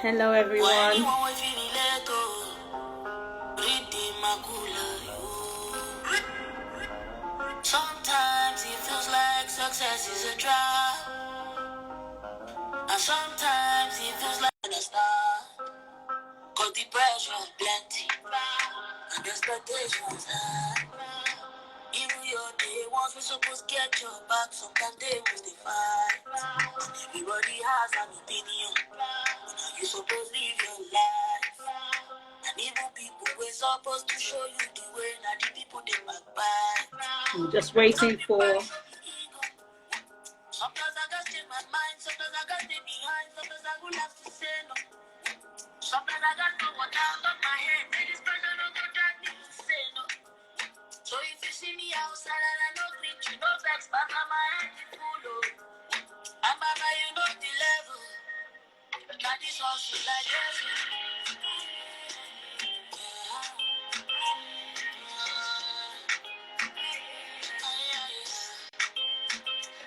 Hello, everyone. Sometimes it feels like success is a trap, and sometimes it feels like a star. Cause the pressure's plenty, and expectations high. Even your day ones we supposed to get your back, sometimes they must fight. And everybody has an opinion, but now you supposed to live your life. And even people we're supposed to show you the way, now the people they backbite. I'm just waiting for. Sometimes I gotta change my mind, sometimes I gotta stay behind, sometimes I will have to say no. Sometimes I gotta know what out of my head, and this person don't go drag me to say no. So if you see me outside and I know greet you, no vex, but my head is full of. And mama, you know the level. Got this hustle like this.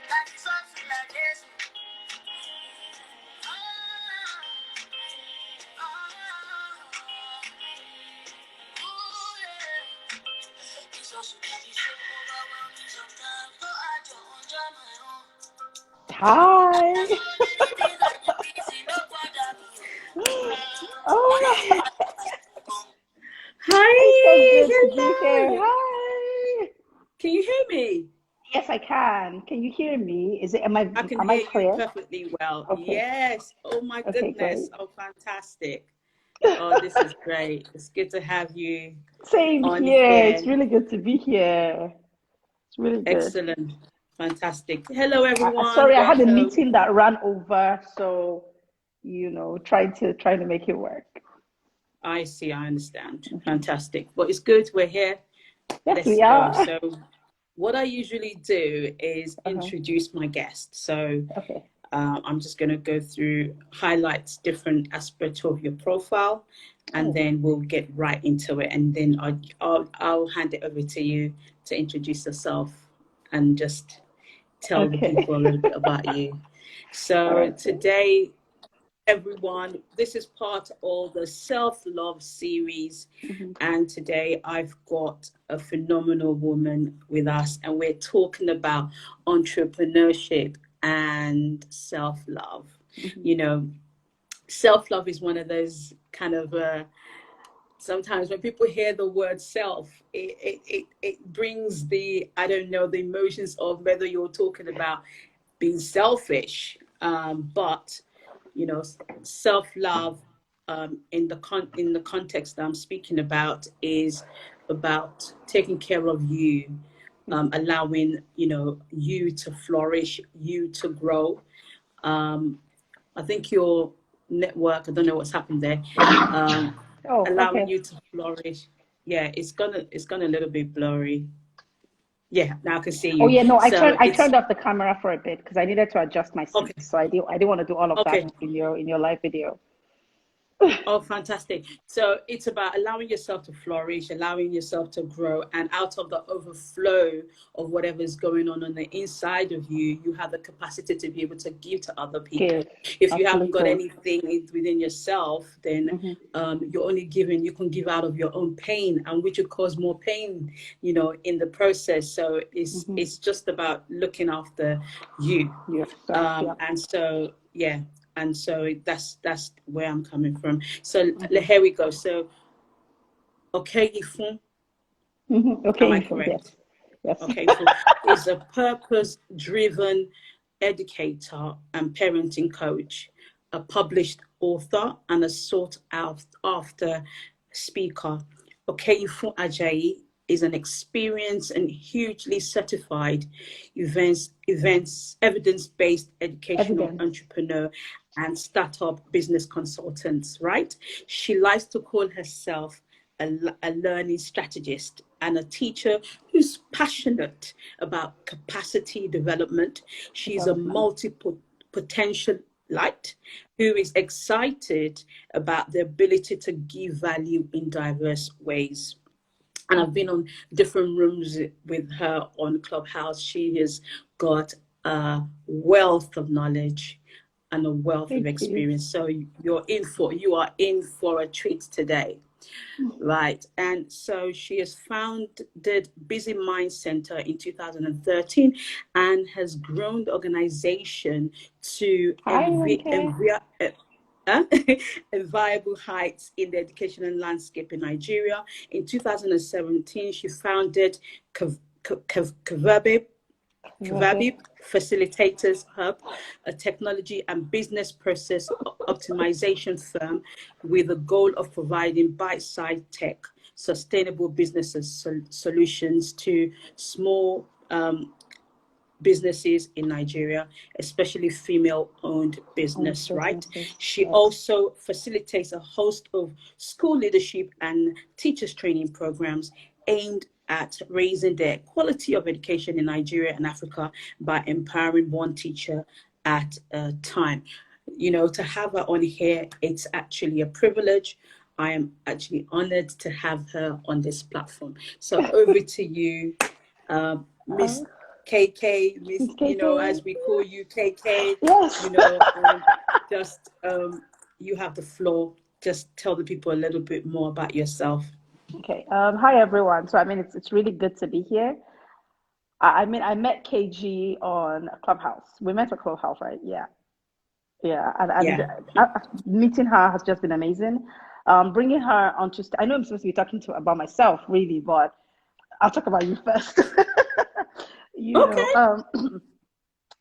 Got this hustle like this. This hustle can be so overwhelming sometimes. So I don't enjoy my own. Hi. Oh my God. Hi. It's so good to be here. Hello. Hi. Can you hear me? Yes, I can. Can you hear me? Am I can am hear I clear? you perfectly well. Okay. Yes. Oh my Okay, goodness. great. Oh, fantastic. Oh, this is great. It's good to have you Same on here. here. It's really good to be here. It's really good. Excellent. Fantastic. Hello, everyone. Sorry, I had a Welcome. meeting that ran over, so trying to make it work. I see. I understand. Fantastic. Well, it's good. We're here. Yes, Let's we go. are. So what I usually do is introduce my guest. So Okay. I'm just going to go through highlights different aspects of your profile, and then we'll get right into it. And then I'll hand it over to you to introduce yourself and just tell the people a little bit about you. So today, everyone, this is part of the self-love series. And today I've got a phenomenal woman with us, and we're talking about entrepreneurship and self-love. You know, self-love is one of those kind of sometimes when people hear the word self, it brings the emotions of whether you're talking about being selfish, but self-love in the context that I'm speaking about is about taking care of you, allowing you to flourish, you to grow. I think your network, I don't know what's happened there, allowing you to flourish. Yeah, it's gonna a little bit blurry. Yeah, now I can see you. Oh yeah, no, I So turned off the camera for a bit because I needed to adjust my seat. Okay. So I didn't want to do all of Okay. that in your live video. Oh, fantastic. So it's about allowing yourself to flourish, allowing yourself to grow, and out of the overflow of whatever's going on the inside of you, you have the capacity to be able to give to other people. If you haven't got anything within yourself, then you're only giving, you can give out of your own pain, and which would cause more pain, in the process. So it's just about looking after you. And so, yeah. And so that's where I'm coming from. So here we go. So, Okeyinfu, am I correct? Yes. Okeyinfu is a purpose-driven educator and parenting coach, a published author, and a sought-after speaker. Okeyinfu Ajayi is an experienced and hugely certified evidence-based educational entrepreneur and startup business consultant, right? She likes to call herself a learning strategist and a teacher who's passionate about capacity development. She's a multipotentialite who is excited about the ability to give value in diverse ways. And I've been on different rooms with her on Clubhouse. She has got a wealth of knowledge, and a wealth of Thank you. experience. So you are in for a treat today. Right. And so she has founded Busy Mind Center in 2013 and has grown the organization to Hi, Ronke. enviable heights in the educational landscape in Nigeria. In 2017, she founded Kavabe Facilitators Hub, a technology and business process optimization firm with the goal of providing bite-sized tech, sustainable businesses solutions to small businesses in Nigeria, especially female-owned business, right? She Yes. also facilitates a host of school leadership and teachers training programs aimed at raising the quality of education in Nigeria and Africa by empowering one teacher at a time. You know, to have her on here, it's actually a privilege. I am actually honored to have her on this platform. So over to you, Miss KK, Miss, you know, as we call you, KK, Yes. you know, just you have the floor. Just tell the people a little bit more about yourself. Okay. Hi everyone. So I mean, it's really good to be here. I mean, I met KG on Clubhouse. We met at Clubhouse, right? Yeah. Yeah. And Yeah. meeting her has just been amazing. Bringing her onto, I know I'm supposed to be talking about myself, really, but I'll talk about you first. You know, Okay.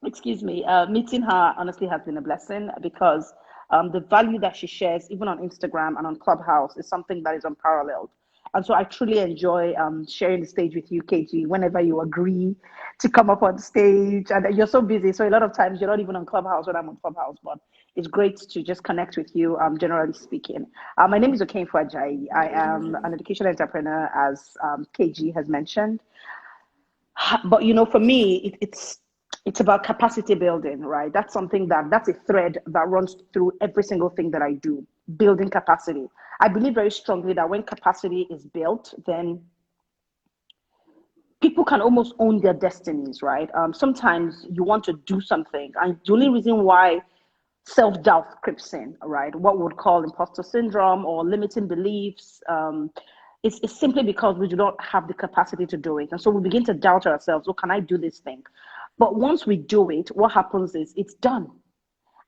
excuse me, meeting her honestly has been a blessing because the value that she shares, even on Instagram and on Clubhouse, is something that is unparalleled. And so I truly enjoy sharing the stage with you, KG, whenever you agree to come up on stage. And you're so busy, so a lot of times you're not even on Clubhouse when I'm on Clubhouse, but it's great to just connect with you, generally speaking. My name is Okeyinfu Ajayi. I am an education entrepreneur, as KG has mentioned. But you know, for me, it's about capacity building, right? That's a thread that runs through every single thing that I do, building capacity. I believe very strongly that when capacity is built, then people can almost own their destinies, right? Sometimes you want to do something, and the only reason why self-doubt creeps in, right? What we would call imposter syndrome or limiting beliefs. It's simply because we do not have the capacity to do it. And so we begin to doubt ourselves, oh, can I do this thing? But once we do it, what happens is it's done.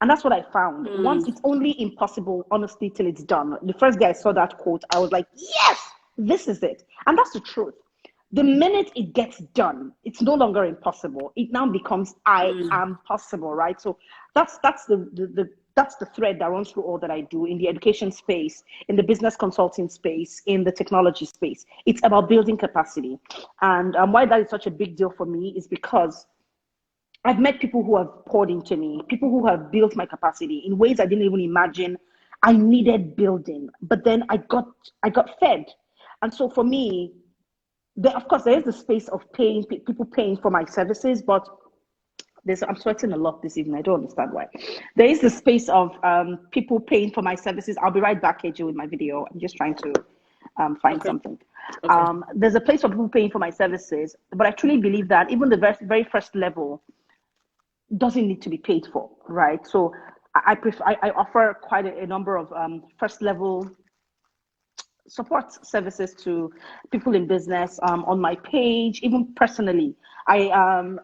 And that's what I found. Once it's only impossible, honestly, till it's done. The first day I saw that quote, I was like, yes, this is it. And that's the truth. The minute it gets done, it's no longer impossible. It now becomes I am possible, right? So that's the thread that runs through all that I do in the education space, in the business consulting space, in the technology space. It's about building capacity. And why that is such a big deal for me is because I've met people who have poured into me, people who have built my capacity in ways I didn't even imagine I needed building. But then I got fed. And so for me, of course, there is the space of people paying for my services, but I'm sweating a lot this evening. I don't understand why. There is the space of people paying for my services. I'll be right back, AJ, with my video. I'm just trying to find something. Okay. There's a place for people paying for my services, but I truly believe that even the very first level doesn't need to be paid for, right? So I offer quite a number of first level support services to people in business on my page, even personally. I'm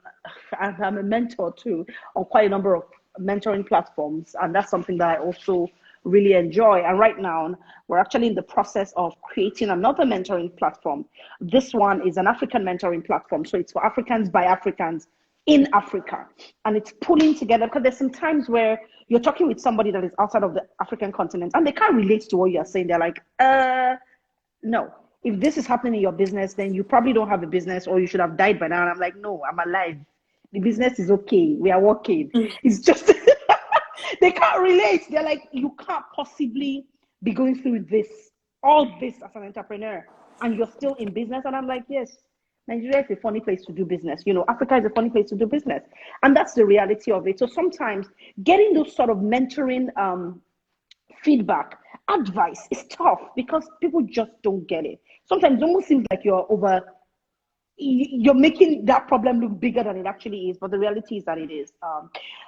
a mentor too on quite a number of mentoring platforms, and that's something that I also really enjoy. And right now, we're actually in the process of creating another mentoring platform. This one is an African mentoring platform, so it's for Africans by Africans in Africa, and it's pulling together because there's some times where you're talking with somebody that is outside of the African continent and they can't relate to what you're saying. They're like, no, if this is happening in your business, then you probably don't have a business or you should have died by now. And I'm like, no, I'm alive. The business is okay. We are working. It's just, they can't relate. They're like, you can't possibly be going through all this as an entrepreneur and you're still in business. And I'm like, yes, Nigeria is a funny place to do business. You know, Africa is a funny place to do business. And that's the reality of it. So sometimes getting those sort of mentoring feedback, advice is tough because people just don't get it. Sometimes it almost seems like you're you're making that problem look bigger than it actually is, but the reality is that it is.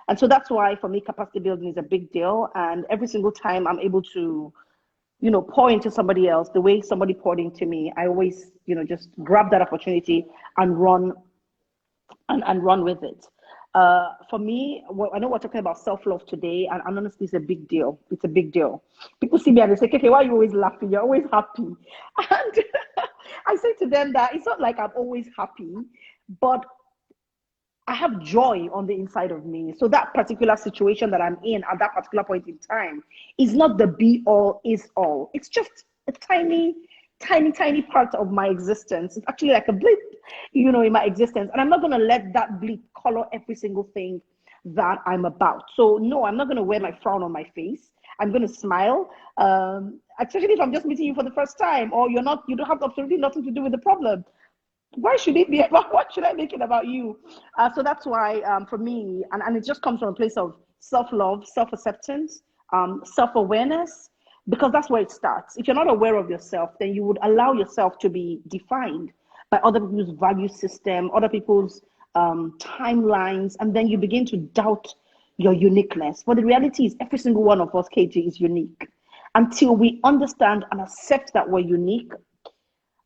And so that's why for me, capacity building is a big deal. And every single time I'm able to, pour into somebody else the way somebody poured into me, I always, just grab that opportunity and run and run with it. For me, I know we're talking about self-love today, and honestly, it's a big deal. It's a big deal. People see me and they say, okay, why are you always laughing? You're always happy. And I say to them that it's not like I'm always happy, but I have joy on the inside of me. So that particular situation that I'm in at that particular point in time is not the be all is all. It's just a tiny, tiny, tiny part of my existence. It's actually like a blip, in my existence. And I'm not going to let that blip color every single thing that I'm about. So no, I'm not going to wear my frown on my face. I'm going to smile, especially if I'm just meeting you for the first time, or you don't have absolutely nothing to do with the problem. Why should it be about, what should I make it about you? So that's why for me, and it just comes from a place of self-love, self-acceptance, self-awareness, because that's where it starts. If you're not aware of yourself, then you would allow yourself to be defined by other people's value system, other people's timelines, and then you begin to doubt your uniqueness. But the reality is every single one of us, KG, is unique. Until we understand and accept that we're unique,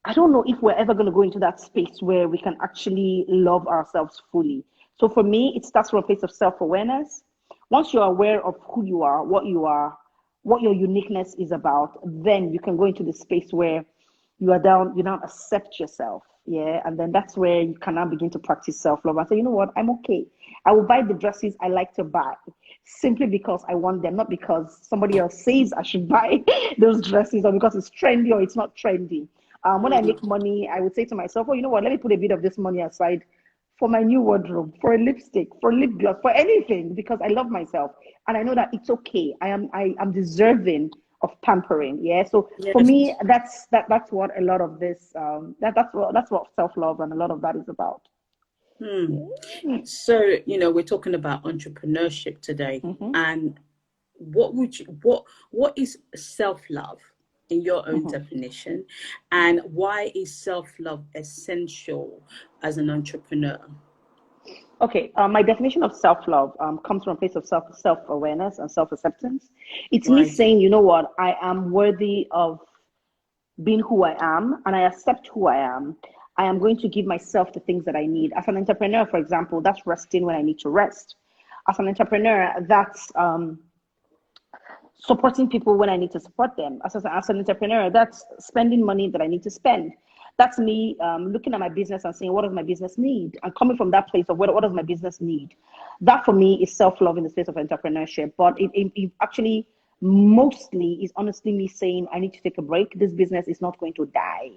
I don't know if we're ever going to go into that space where we can actually love ourselves fully. So for me, it starts from a place of self-awareness. Once you're aware of who you are, what your uniqueness is about, then you can go into the space where you now accept yourself. Yeah. And then that's where you can now begin to practice self-love and say, you know what, I'm okay. I will buy the dresses I like to buy simply because I want them, not because somebody else says I should buy those dresses or because it's trendy or it's not trendy. When I make money, I would say to myself, oh, you know what, let me put a bit of this money aside for my new wardrobe, for a lipstick, for lip gloss, for anything, because I love myself. And I know that it's okay. I am deserving of pampering. Yeah. So Yes. for me, that's what a lot of this, that's what self-love and a lot of that is about. So, we're talking about entrepreneurship today. Mm-hmm. And what is self-love in your own definition, and why is self-love essential as an entrepreneur? Okay, my definition of self-love comes from a place of self-awareness and self-acceptance. It's me Right. saying, you know what, I am worthy of being who I am, and I accept who I am. I am going to give myself the things that I need. As an entrepreneur, for example, that's resting when I need to rest. As an entrepreneur, that's supporting people when I need to support them. As an entrepreneur, that's spending money that I need to spend. That's me looking at my business and saying, what does my business need? And coming from that place of what does my business need? That for me is self-love in the space of entrepreneurship. But it actually mostly is honestly me saying, I need to take a break. This business is not going to die.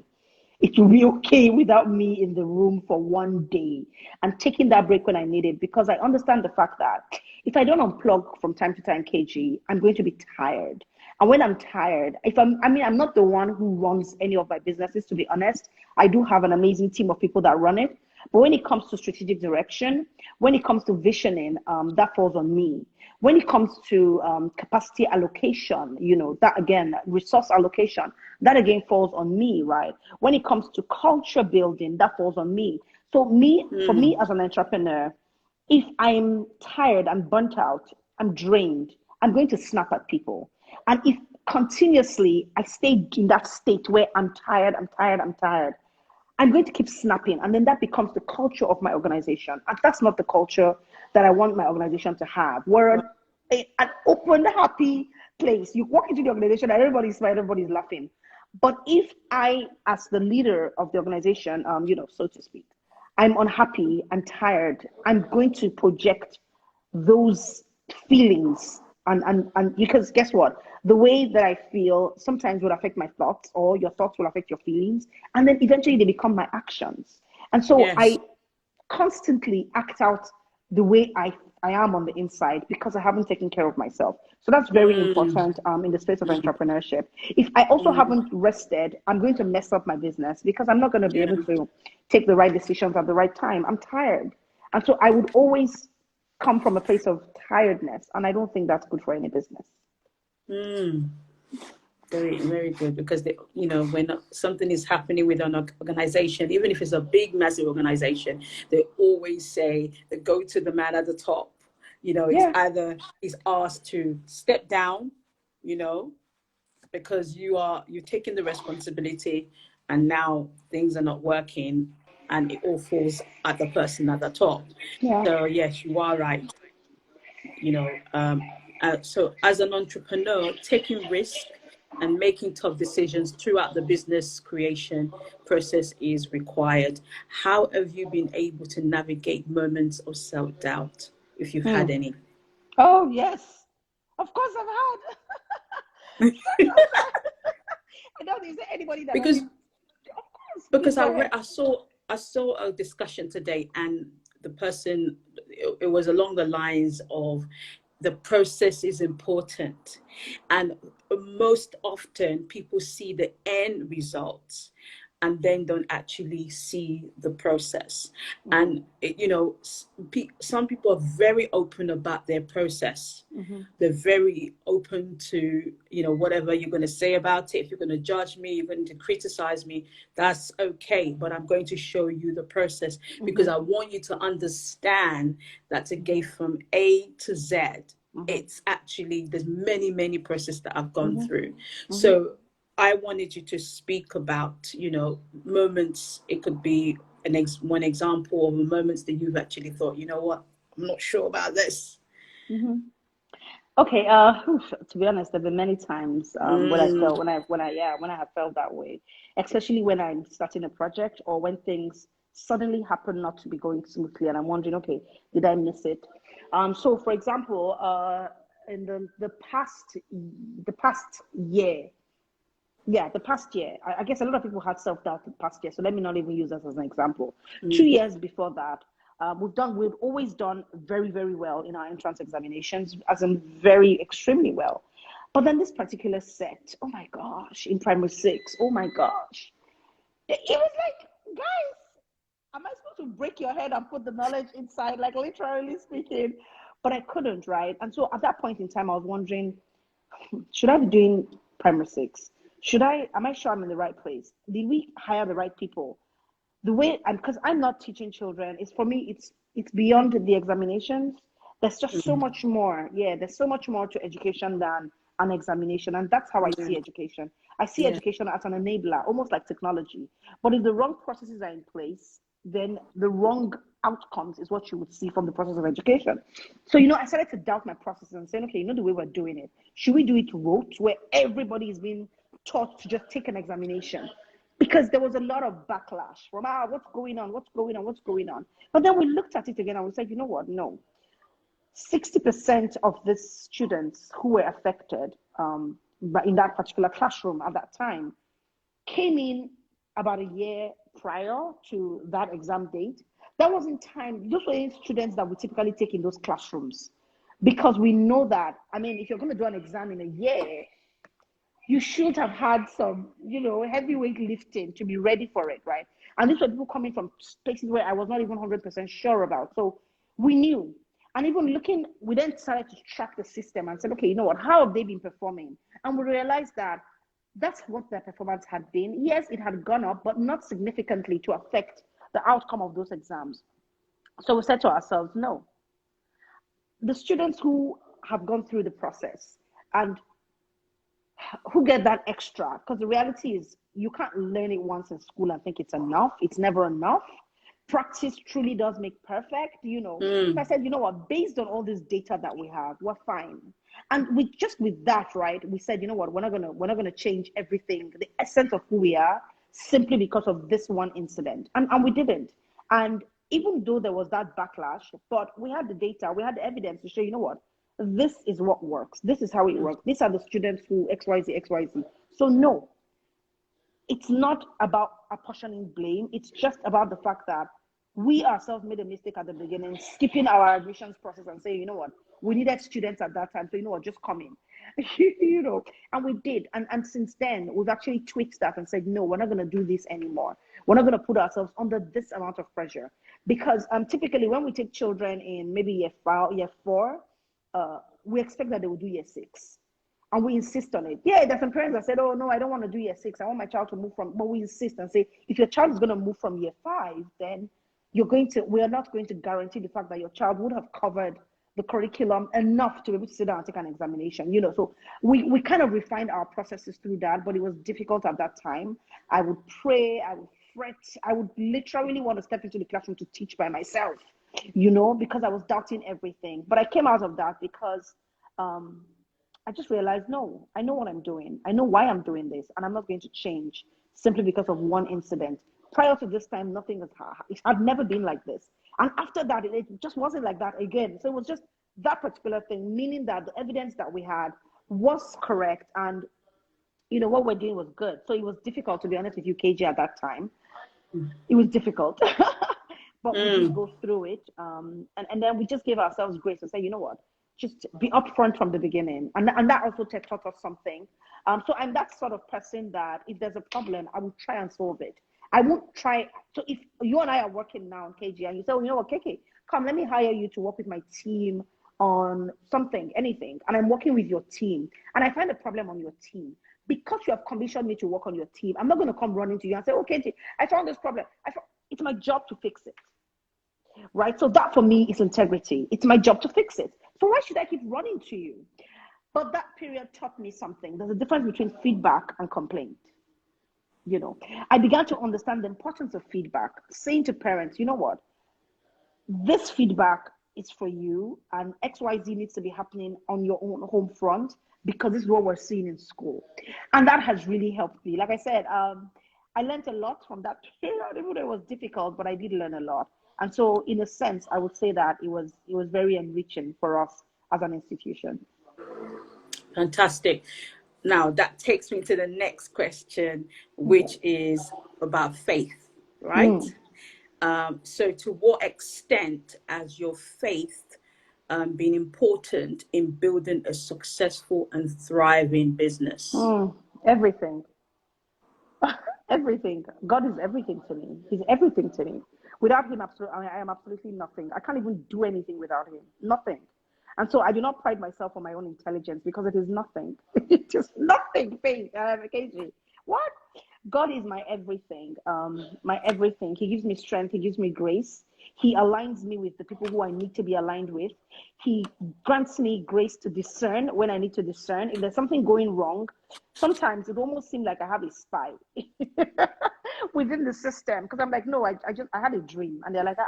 It will be okay without me in the room for one day, and taking that break when I need it, because I understand the fact that if I don't unplug from time to time, KG, I'm going to be tired. And when I'm tired, I'm not the one who runs any of my businesses, to be honest. I do have an amazing team of people that run it. But when it comes to strategic direction, when it comes to visioning, that falls on me. When it comes to capacity allocation, that again, resource allocation, that again falls on me, right? When it comes to culture building, that falls on me. So for me as an entrepreneur, if I'm tired, I'm burnt out, I'm drained, I'm going to snap at people. And if continuously I stay in that state where I'm tired, I'm going to keep snapping. And then that becomes the culture of my organization. And that's not the culture that I want my organization to have. We're an open, happy place. You walk into the organization and everybody's smiling, everybody's laughing. But if I, as the leader of the organization, so to speak, I'm unhappy, I'm tired, I'm going to project those feelings. And because guess what? The way that I feel sometimes will affect my thoughts, or your thoughts will affect your feelings. And then eventually they become my actions. And so Yes. I constantly act out the way I am on the inside because I haven't taken care of myself. So that's very important in the space of entrepreneurship. If I also haven't rested, I'm going to mess up my business because I'm not going to be able to take the right decisions at the right time. I'm tired. And so I would always come from a place of tiredness. And I don't think that's good for any business. Very, very good, because they, you know, when something is happening with an organization, even if it's a big, massive organization, they always say they go to the man at the top. You know, it's Yeah. either he's asked to step down, you know, because you're taking the responsibility, and now things are not working, and it all falls at the person at the top. Yeah. So yes, you are right. You know, so as an entrepreneur, taking risk and making tough decisions throughout the business creation process is required. How have you been able to navigate moments of self-doubt, if you've had Hmm. any? Oh yes, of course I've had such of that. I don't think there's anybody that because doesn't. Of course, please because go ahead. I saw a discussion today, and the person, it was along the lines of the process is important, and most often people see the end results and then don't actually see the process. Mm-hmm. And you know, some people are very open about their process. Mm-hmm. They're very open to, you know, whatever you're going to say about it. If you're going to judge me, you're going to criticize me, that's okay, but I'm going to show you the process, because Mm-hmm. I want you to understand that to get from A to Z, Mm-hmm. it's actually, there's many processes that I've gone Mm-hmm. through. Mm-hmm. So I wanted you to speak about, you know, moments. It could be one example of the moments that you've actually thought, you know what, I'm not sure about this. Mm-hmm. Okay. To be honest, there've been many times when I Mm, felt when I have felt that way, especially when I'm starting a project or when things suddenly happen not to be going smoothly, and I'm wondering, okay, did I miss it? So for example, in the past year, yeah, the past year, I guess a lot of people had self-doubt the past year. So let me not even use that as an example. Two mm, years before that, we've always done very well in our entrance examinations, as in very extremely well. But then this particular set, oh my gosh, in primary six, oh my gosh, it was like, guys, am I supposed to break your head and put the knowledge inside, like literally speaking? But I couldn't, right? And so at that point in time, I was wondering, should I be doing primary six? Am I sure I'm in the right place? Did we hire the right people? The way, and because I'm not teaching children, it's for me, it's beyond the examinations. There's just so mm, much more. Yeah, there's so much more to education than an examination. And that's how I yeah, see education. I see yeah, education as an enabler, almost like technology. But if the wrong processes are in place, then the wrong outcomes is what you would see from the process of education. So, I started to doubt my process and saying, okay, the way we're doing it, should we do it rote where everybody is being taught to just take an examination? Because there was a lot of backlash from, what's going on, what's going on. But then we looked at it again and we said, you know what? No, 60% of the students who were affected in that particular classroom at that time came in about a year prior to that exam date. That wasn't time. Those were students that we typically take in those classrooms, because we know that, I mean, if you're going to do an exam in a year, you should have had some, heavyweight lifting to be ready for it, right? And these were people coming from places where I was not even 100% sure about. So we knew. And even looking, we then started to track the system and said, okay, you know what, how have they been performing? And we realized that that's what their performance had been. Yes, it had gone up, but not significantly to affect the outcome of those exams. So we said to ourselves, no, the students who have gone through the process and who get that extra, because the reality is you can't learn it once in school and think it's enough. It's never enough. Practice truly does make perfect. So I mm, said, you know what, based on all this data that we have, we're fine. And with that, right, we said, you know what, we're not gonna change everything, the essence of who we are, simply because of this one incident. And we didn't. And even though there was that backlash, but we had the data, we had the evidence to show, you know what, this is what works. This is how it mm, works. These are the students who XYZ, XYZ. So no, it's not about apportioning blame. It's just about the fact that we ourselves made a mistake at the beginning, skipping our admissions process and saying, you know what, we needed students at that time. So, you know what, just come in, and we did. And since then, we've actually tweaked that and said, no, we're not going to do this anymore. We're not going to put ourselves under this amount of pressure. Because typically when we take children in maybe year 4, we expect that they will do year 6. And we insist on it. Yeah, there's some parents that said, oh, no, I don't want to do year 6. I want my child to move from, but we insist and say, if your child is going to move from year 5, then we are not going to guarantee the fact that your child would have covered the curriculum enough to be able to sit down and take an examination, So we kind of refined our processes through that, but it was difficult at that time. I would pray, I would fret, I would literally want to step into the classroom to teach by myself, because I was doubting everything. But I came out of that because I just realized, no, I know what I'm doing. I know why I'm doing this, and I'm not going to change simply because of one incident. Prior to this time, it had never been like this. And after that, it just wasn't like that again. So it was just that particular thing, meaning that the evidence that we had was correct, and what we're doing was good. So it was difficult, to be honest with you, KG, at that time. It was difficult, but we just go through it. And then we just gave ourselves grace and say, you know what, just be upfront from the beginning. And that also taught us something. So I'm that sort of person that if there's a problem, I will try and solve it. I won't try. So if you and I are working now on KG and you say, oh, you know what, KK, come, let me hire you to work with my team on something, anything. And I'm working with your team. And I find a problem on your team. Because you have commissioned me to work on your team, I'm not going to come running to you and say, okay, KG, I found this problem. It's my job to fix it. Right? So that for me is integrity. It's my job to fix it. So why should I keep running to you? But that period taught me something. There's a difference between feedback and complaint. I began to understand the importance of feedback, saying to parents, you know what, this feedback is for you, and XYZ needs to be happening on your own home front because this is what we're seeing in school. And that has really helped me. Like I said, I learned a lot from that period, even though it was difficult, but I did learn a lot. And so in a sense, I would say that it was very enriching for us as an institution. Fantastic. Now that takes me to the next question, which is about faith, right? So to what extent has your faith been important in building a successful and thriving business? Everything. Everything. God is everything to me. He's everything to me. Without him, I am absolutely nothing. I can't even do anything without him. Nothing. And so I do not pride myself on my own intelligence because it is nothing. It's just nothing, faith. What? God is my everything. My everything. He gives me strength. He gives me grace. He aligns me with the people who I need to be aligned with. He grants me grace to discern when I need to discern. If there's something going wrong, sometimes it almost seems like I have a spy within the system. Because I'm like, no, I had a dream. And they're like,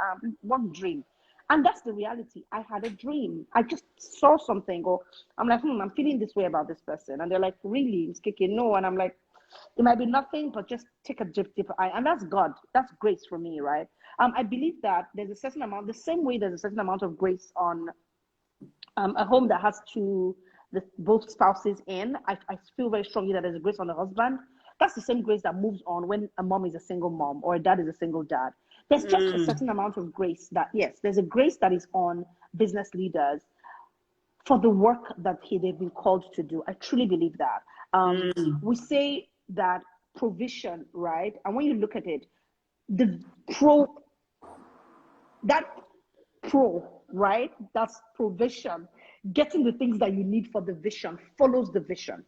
what dream? And that's the reality. I had a dream. I just saw something, or I'm like, I'm feeling this way about this person. And they're like, really? It's kicking? No. And I'm like, it might be nothing, but just take a deeper eye. And that's God. That's grace for me, right? I believe that there's a certain amount, the same way there's a certain amount of grace on a home that has both spouses in. I feel very strongly that there's a grace on the husband. That's the same grace that moves on when a mom is a single mom or a dad is a single dad. There's just a certain amount of grace that, yes, there's a grace that is on business leaders for the work that they've been called to do. I truly believe that. We say that provision, right? And when you look at it, right? That's provision. Getting the things that you need for the vision follows the vision.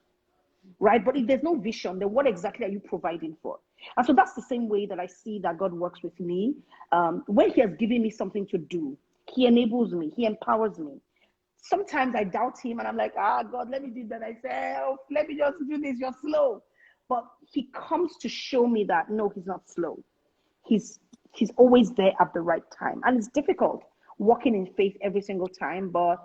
Right? But if there's no vision, then what exactly are you providing for? And so that's the same way that I see that God works with me. When he has given me something to do, he enables me, he empowers me. Sometimes I doubt him and I'm like, God, let me do that myself. Let me just do this, you're slow. But he comes to show me that, no, he's not slow. He's always there at the right time. And it's difficult walking in faith every single time, but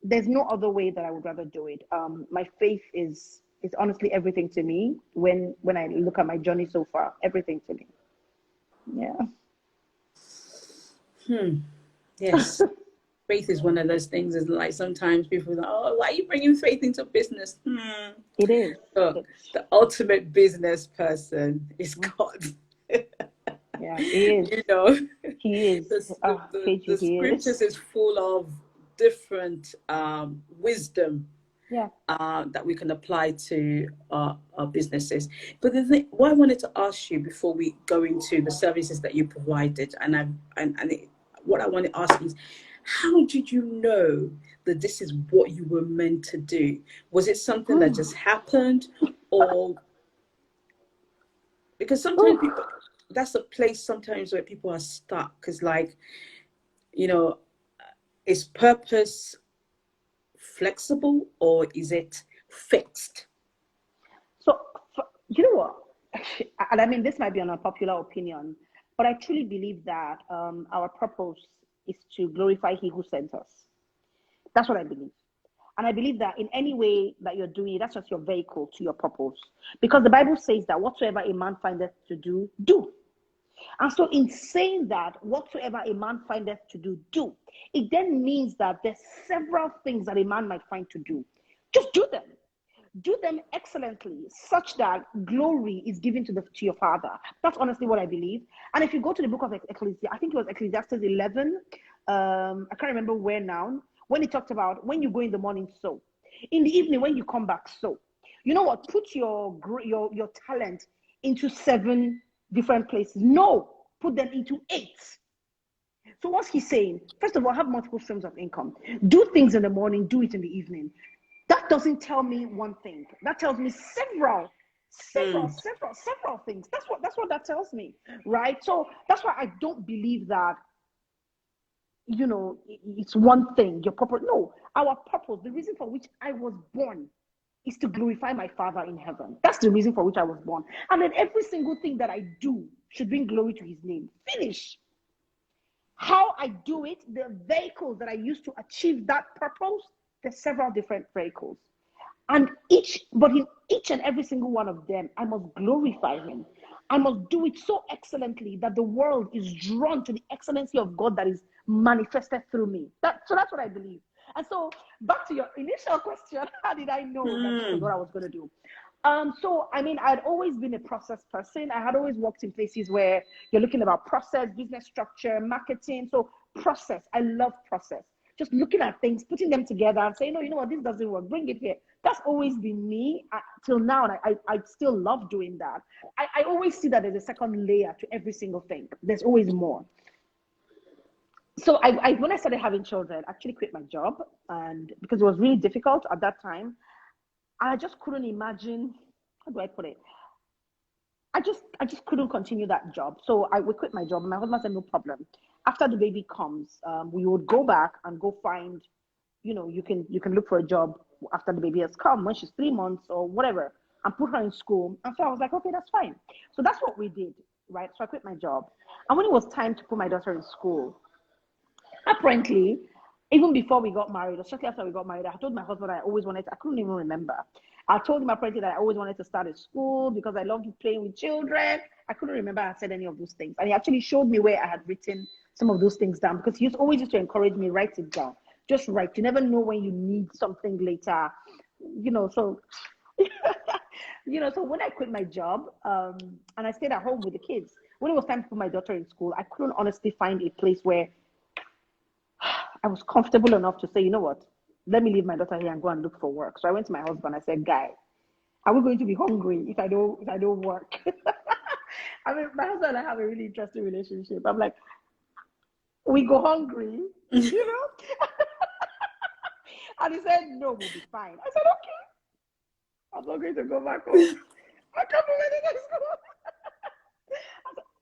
there's no other way that I would rather do it. My faith is honestly everything to me. When I look at my journey so far, everything to me. Yeah. Yes. Faith is one of those things. Is like sometimes people are like, oh, why are you bringing faith into business? It is. So the ultimate business person is God. Yeah, he is. He is. The scriptures is full of different wisdom that we can apply to our businesses. But what I wanted to ask you before we go into the services that you provided, what I want to ask is, How did you know that this is what you were meant to do? Was it something that just happened, or because sometimes people, that's a place sometimes where people are stuck, because like, you know, is purpose flexible or is it fixed? So, you know what? And I mean, this might be an unpopular opinion, but I truly believe that our purpose is to glorify He who sent us. That's what I believe. And I believe that in any way that you're doing it, that's just your vehicle to your purpose. Because the Bible says that whatsoever a man findeth to do, do. And so in saying that, whatsoever a man findeth to do, do. It then means that there's several things that a man might find to do. Just do them. Do them excellently, such that glory is given to your Father. That's honestly what I believe. And if you go to the book of Ecclesiastes, I think it was Ecclesiastes 11. I can't remember where now. When he talked about when you go in the morning, sow. In the evening, when you come back, sow. You know what? Put your talent into 7 different places. No, put them into 8. So what's he saying? First of all, have multiple streams of income. Do things in the morning, do it in the evening. That doesn't tell me one thing. That tells me several things. That's what that tells me, right? So that's why I don't believe that, you know, it's one thing, your purpose. No, our purpose, the reason for which I was born is to glorify my Father in heaven. That's the reason for which I was born. And then every single thing that I do should bring glory to His name. Finish. How I do it, the vehicles that I use to achieve that purpose, there's several different vehicles. And in each and every single one of them, I must glorify Him. I must do it so excellently that the world is drawn to the excellency of God that is manifested through me. So that's what I believe. And so back to your initial question, how did I know that this was what I was going to do? So, I mean, I'd always been a process person. I had always worked in places where you're looking about process, business structure, marketing. So process, I love process. Just looking at things, putting them together and saying, no, you know what, this doesn't work, bring it here. That's always been me till now, and I still love doing that. I always see that there's a second layer to every single thing. There's always more. So when I started having children, I actually quit my job, and because it was really difficult at that time. I just couldn't imagine, how do I put it? I just couldn't continue that job. So we quit my job, and my husband said, no problem. After the baby comes, we would go back and go find, you know, you can look for a job after the baby has come, when she's 3 months or whatever, and put her in school. And so I was like, okay, that's fine. So that's what we did, right? So I quit my job. And when it was time to put my daughter in school, apparently, even before we got married, or shortly after we got married, I told my husband I always wanted to, I couldn't even remember. I told him apparently that I always wanted to start a school because I loved playing with children. I couldn't remember I said any of those things. And he actually showed me where I had written some of those things down, because he always used to encourage me, write it down. Just write. You never know when you need something later. You know, so so when I quit my job, and I stayed at home with the kids, when it was time to put my daughter in school, I couldn't honestly find a place where I was comfortable enough to say, you know what, let me leave my daughter here and go and look for work. So I went to my husband. I said, guy, are we going to be hungry if I don't work? I mean, my husband and I have a really interesting relationship. I'm like, we go hungry, you know? And he said, no, we'll be fine. I said, okay. I'm not going to go back home. I can't put her in school.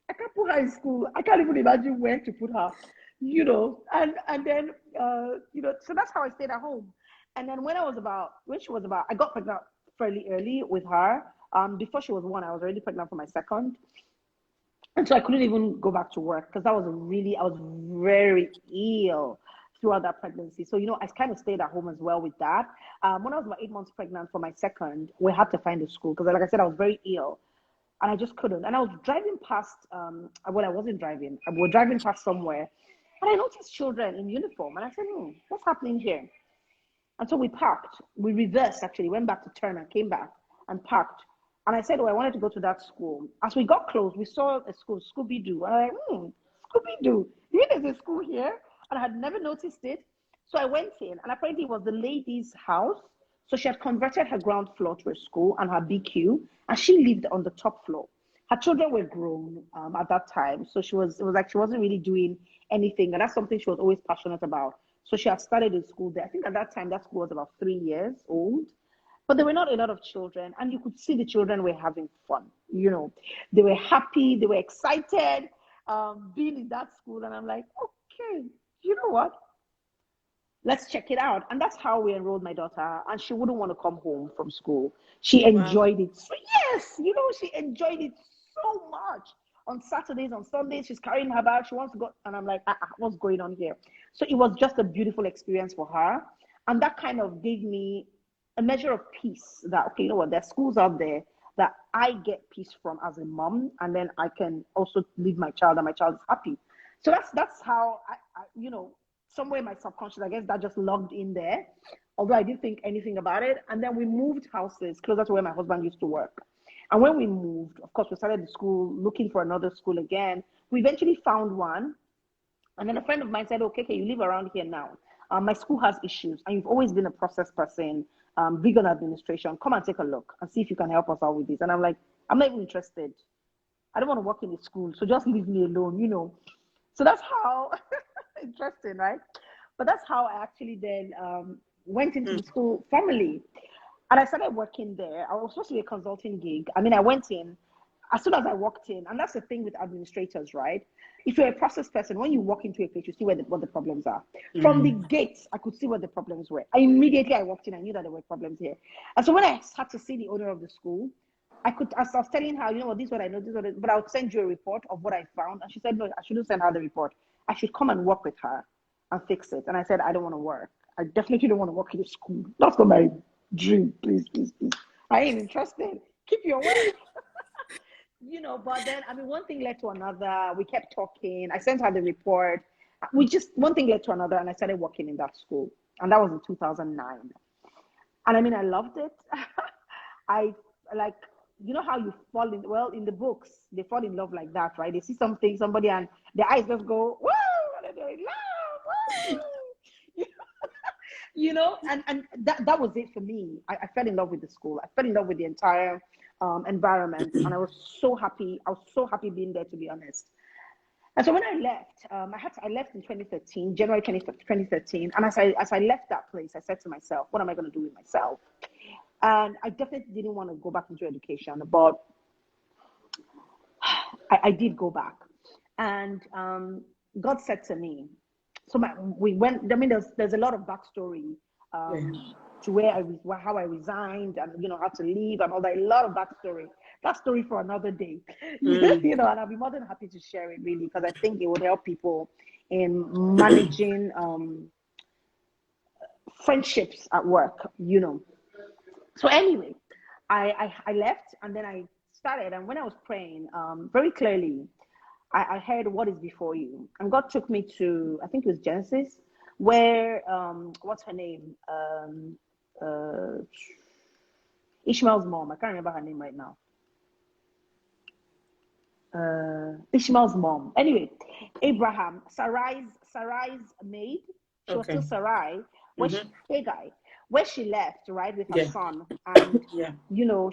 I can't put her in school. I can't even imagine where to put her, you know. And then, so that's how I stayed at home. And then when she was about, I got pregnant fairly early with her. Before she was 1, I was already pregnant for my second. And so I couldn't even go back to work because I was very ill throughout that pregnancy. So, I kind of stayed at home as well with that. When I was about 8 months pregnant for my second, we had to find a school because, like I said, I was very ill and I just couldn't. And I was driving past, I wasn't driving. We were driving past somewhere and I noticed children in uniform. And I said, what's happening here? And so we parked. We reversed, actually, went back to turn and came back and parked. And I said, I wanted to go to that school. As we got close, we saw a school, Scooby-Doo. And I'm like, Scooby-Doo, you mean there's a school here? And I had never noticed it. So I went in, and apparently it was the lady's house. So she had converted her ground floor to a school and her BQ, and she lived on the top floor. her children were grown at that time. So it was like she wasn't really doing anything. And that's something she was always passionate about. So she had started in school there. I think at that time, that school was about 3 years old. But there were not a lot of children. And you could see the children were having fun. They were happy. They were excited being in that school. And I'm like, okay, you know what? Let's check it out. And that's how we enrolled my daughter. And she wouldn't want to come home from school. She enjoyed it. So yes, she enjoyed it so much. On Saturdays, on Sundays, she's carrying her bag. She wants to go. And I'm like, what's going on here? So it was just a beautiful experience for her. And that kind of gave me a measure of peace that, okay, you know what, there's schools out there that I get peace from as a mom. And then I can also leave my child and my child is happy. So that's how I somewhere in my subconscious, I guess that just logged in there, although I didn't think anything about it. And then we moved houses closer to where my husband used to work. And when we moved, of course, we started the school, looking for another school again. We eventually found one. And then a friend of mine said, okay, you live around here now. My school has issues, and you've always been a process person, big on administration. Come and take a look and see if you can help us out with this. And I'm like, I'm not even interested. I don't want to work in the school, so just leave me alone, So that's how, interesting, right? But that's how I actually then went into the school formally. And I started working there. I was supposed to be a consulting gig. I mean, I went in, as soon as I walked in, and that's the thing with administrators, right? If you're a process person, when you walk into a place, you see what the problems are. From the gate, I could see what the problems were. Immediately I walked in, I knew that there were problems here. And so when I had to see the owner of the school, as I was telling her, this is what I know, but I'll send you a report of what I found. And she said, no, I shouldn't send her the report. I should come and work with her and fix it. And I said, I don't want to work. I definitely don't want to work in the school. That's not my dream. Please. I ain't interested. Keep your work. But then, one thing led to another. We kept talking. I sent her the report. One thing led to another, and I started working in that school. And that was in 2009. And I loved it. I like, how you fall in the books, they fall in love like that, right? They see somebody, and their eyes just go, woo, and they're in love, woo. And that was it for me. I fell in love with the school. I fell in love with the entire environment, and I was so happy. I was so happy being there, to be honest. And so when I left, I left in 2013, January 2013. And as I left that place, I said to myself, what am I going to do with myself? And I definitely didn't want to go back into education, but I did go back. And God said to me, so we went, there's a lot of backstory to how I resigned and, how to leave and all that, a lot of backstory. That story for another day, and I'll be more than happy to share it, really, because I think it would help people in managing friendships at work, So anyway, I left, and then I started, and when I was praying, very clearly, I heard what is before you. And God took me to, I think it was Genesis, where, what's her name? Ishmael's mom. I can't remember her name right now. Ishmael's mom. Anyway, Abraham, Sarai's maid. She was still Sarai. Where she left, right, with her son, and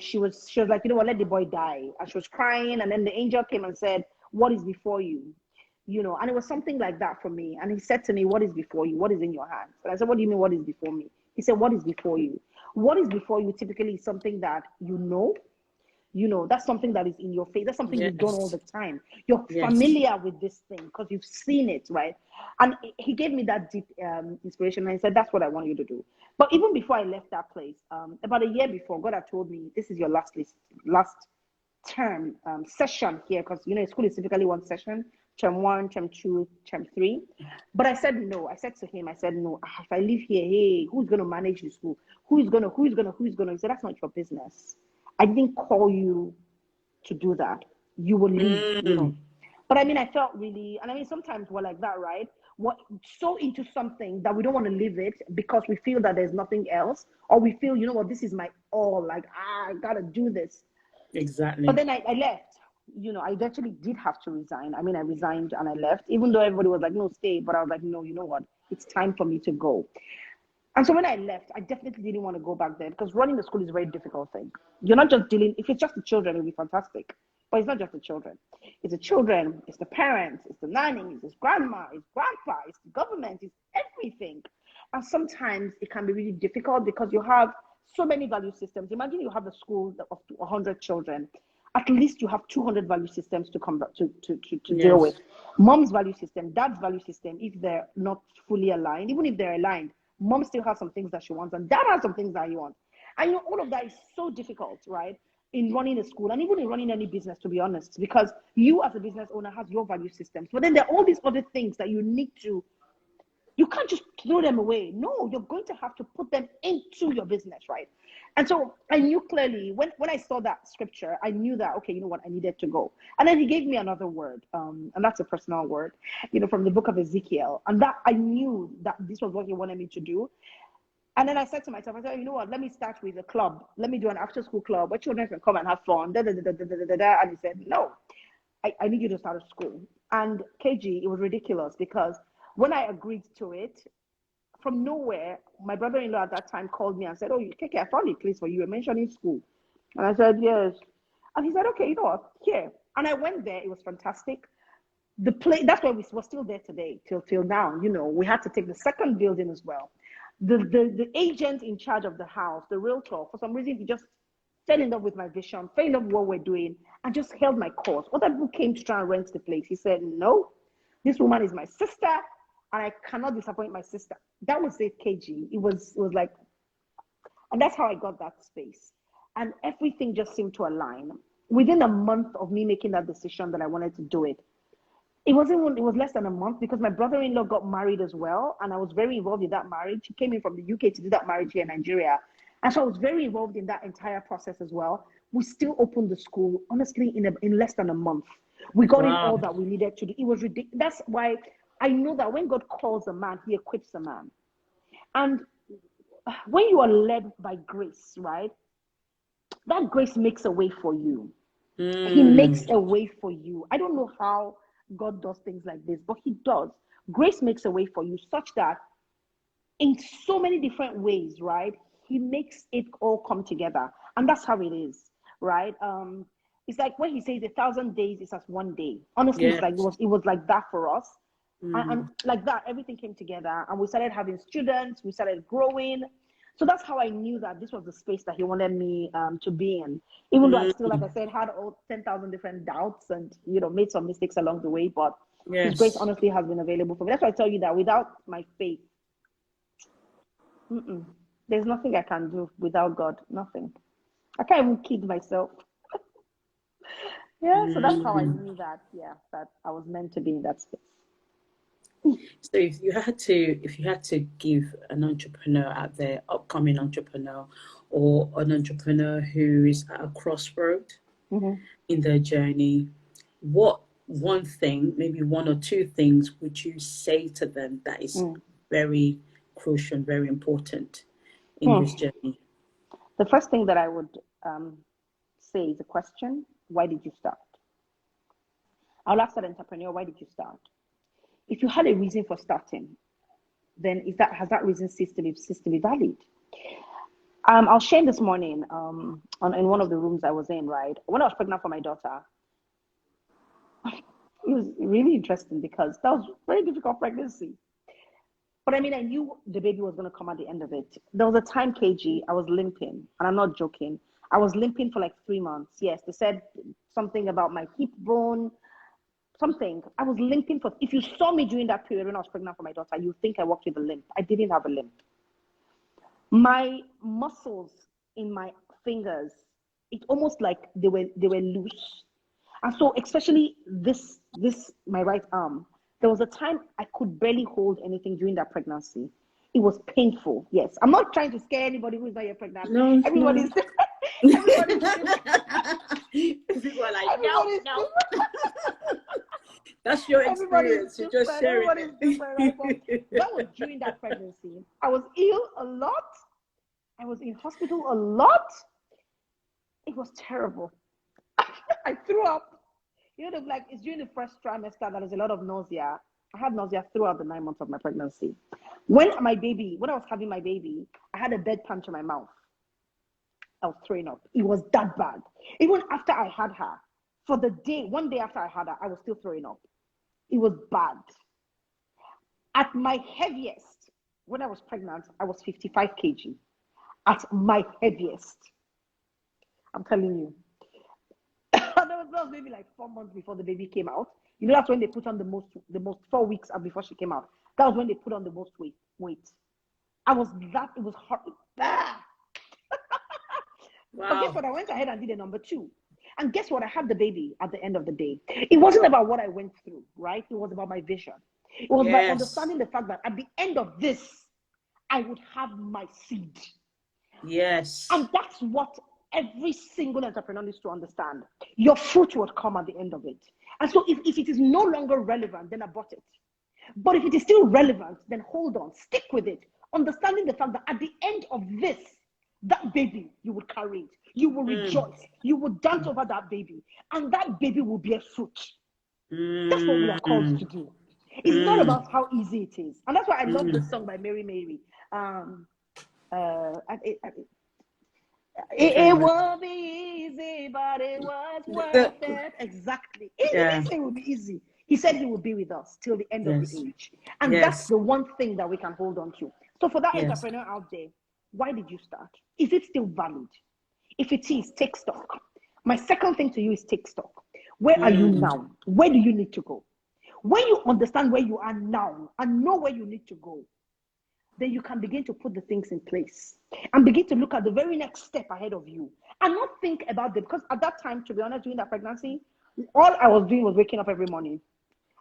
she was like, let the boy die, and she was crying, and then the angel came and said, what is before you? And it was something like that for me. And he said to me, what is before you? What is in your hands? And I said, what do you mean, what is before me? He said, what is before you? What is before you typically is something that that's something that is in your face. That's something you've done all the time. You're familiar with this thing because you've seen it, right? And he gave me that deep inspiration, and he said, that's what I want you to do. But even before I left that place, about a year before, God had told me, this is your last term session here, because school is typically one session, term 1, term 2, term 3. But I said no. I said to him, no, if I live here, hey, who's going to manage the school? Who's going to? He said, that's not your business. I didn't call you to do that. You will leave, But I felt really, and sometimes we're like that, right? We're so into something that we don't want to live it because we feel that there's nothing else, or we feel, this is my all, like, I gotta do this. Exactly. But then I left. I eventually did have to resign. I resigned and I left, even though everybody was like, no, stay. But I was like, no, you know what? It's time for me to go. And so when I left, I definitely didn't want to go back there because running the school is a very difficult thing. You're not just dealing, if it's just the children, it'll be fantastic. But it's not just the children. It's the children, it's the parents, it's the nannies, it's grandma, it's grandpa, it's the government, it's everything. And sometimes it can be really difficult because you have so many value systems. Imagine you have a school of 100 children. At least you have 200 value systems to come to deal with. Mom's value system, dad's value system, if they're not fully aligned, even if they're aligned, mom still has some things that she wants and dad has some things that he wants. And you know, all of that is so difficult, right? In running a school and even in running any business, to be honest, because you as a business owner has your value systems. But then there are all these other things that you need to, you can't just throw them away. No, you're going to have to put them into your business, right? And so I knew clearly when I saw that scripture, I knew that, okay, you know what, I needed to go. And then he gave me another word, and that's a personal word, you know, from the book of Ezekiel. And that I knew that this was what he wanted me to do. And then I said to myself, I said, you know what, let me start with a club. Let me do an after school club where children can come and have fun. And he said, no, I need you to start a school. And KG, it was ridiculous because when I agreed to it, from nowhere, my brother-in-law at that time called me and said, oh, KK, I found a place for you. You're mentioning school. And I said, yes. And he said, okay, you know what, here. And I went there. It was fantastic. The place, that's why we're still there today, till now. You know, we had to take the second building as well. The agent in charge of the house, the realtor, for some reason, he just fell in love with my vision, fell in love with what we're doing, and just held my course. Other people came to try and rent the place. He said, no, this woman is my sister, and I cannot disappoint my sister. That was it, KG. It was like, and that's how I got that space. And everything just seemed to align. Within a month of me making that decision that I wanted to do it, it was less than a month because my brother-in-law got married as well. And I was very involved in that marriage. He came in from the UK to do that marriage here in Nigeria. And so I was very involved in that entire process as well. We still opened the school, honestly, in less than a month. We got in all that we needed to do. It was ridiculous. That's why I know that when God calls a man, he equips a man. And when you are led by grace, right, that grace makes a way for you. He makes a way for you. I don't know how God does things like this, but he does. Grace makes a way for you such that in so many different ways, right, he makes it all come together. And that's how it is, right? It's like when he says 1,000 days is as one day. Honestly, It's like it was like that for us. And like that, everything came together and we started having students, we started growing. So that's how I knew that this was the space that he wanted me to be in. Even though I still, like I said, had all 10,000 different doubts and, you know, made some mistakes along the way, but his grace honestly has been available for me. That's why I tell you that without my faith, there's nothing I can do without God, nothing. I can't even kid myself. So that's how I knew that, that I was meant to be in that space. So if you had to give an entrepreneur out there, upcoming entrepreneur, or an entrepreneur who is at a crossroad in their journey, what one thing, maybe one or two things, would you say to them that is very crucial and very important in this journey? The first thing that I would say is a question: why did you start? I'll ask that entrepreneur, why did you start? If you had a reason for starting, then has that reason ceased to be valid? I'll share this morning in one of the rooms I was in, right? When I was pregnant for my daughter, it was really interesting because that was a very difficult pregnancy. But I mean, I knew the baby was going to come at the end of it. There was a time, KG, I was limping, and I'm not joking. I was limping for like 3 months. Yes, they said something about my hip bone, something. I was limping if you saw me during that period when I was pregnant for my daughter, you think I walked with a limp. I didn't have a limp. My muscles in my fingers, it's almost like they were loose. And so especially this my right arm, there was a time I could barely hold anything during that pregnancy. It was painful. Yes. I'm not trying to scare anybody who is not yet pregnant. No, everybody's everybody's people are like, no. That's your experience. You just share it. That was during that pregnancy. I was ill a lot. I was in hospital a lot. It was terrible. I threw up. You know, like it's during the first trimester that there's a lot of nausea. I had nausea throughout the 9 months of my pregnancy. When I was having my baby, I had a bedpan to my mouth. I was throwing up. It was that bad. Even after I had her, For the day, one day after I had her, I was still throwing up. It was bad. At my heaviest, when I was pregnant, I was 55 kg. At my heaviest. I'm telling you. That was maybe like 4 months before the baby came out. You know, that's when they put on the most 4 weeks before she came out. That was when they put on the most weight. I was that, it was hard. Ah! Wow. But guess what? I went ahead and did a number 2. And guess what? I had the baby at the end of the day. It wasn't about what I went through, right? It was about my vision. It was about understanding the fact that at the end of this, I would have my seed. Yes. And that's what every single entrepreneur needs to understand. Your fruit will come at the end of it. And so if it is no longer relevant, then abort it. But if it is still relevant, then hold on, stick with it. Understanding the fact that at the end of this, that baby, you will carry it. You will rejoice. You will dance over that baby. And that baby will bear fruit. That's what we are called to do. It's not about how easy it is. And that's why I love this song by Mary Mary. It won't be easy, but it was worth it. Exactly. He didn't say it would be easy. He said he would be with us till the end of the age. And that's the one thing that we can hold on to. So for that entrepreneur out there, why did you start? Is it still valid? If it is, take stock. My second thing to you is take stock. Where are you now? Where do you need to go? When you understand where you are now and know where you need to go, then you can begin to put the things in place and begin to look at the very next step ahead of you and not think about them. Because at that time, to be honest, during that pregnancy, all I was doing was waking up every morning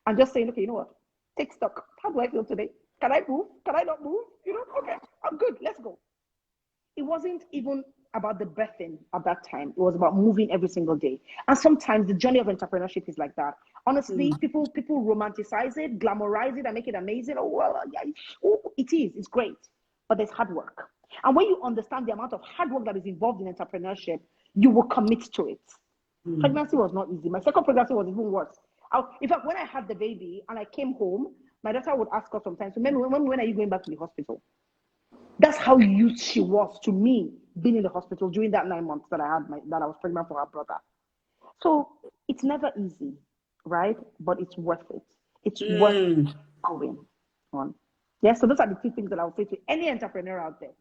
and just saying, okay, you know what? Take stock. How do I feel today? Can I move? Can I not move? You know, okay, I'm good. Let's go. It wasn't even about the birthing at that time. It was about moving every single day. And sometimes the journey of entrepreneurship is like that. Honestly, people romanticize it, glamorize it, and make it amazing. Oh, well, yeah, it is. It's great. But there's hard work. And when you understand the amount of hard work that is involved in entrepreneurship, you will commit to it. Pregnancy was not easy. My second pregnancy was even worse. In fact, when I had the baby and I came home, my daughter would ask us sometimes, when are you going back to the hospital? That's how used she was to me being in the hospital during that 9 months that I was pregnant for her brother. So it's never easy, right? But it's worth it. It's worth going on. Yeah, so those are the 2 things that I would say to any entrepreneur out there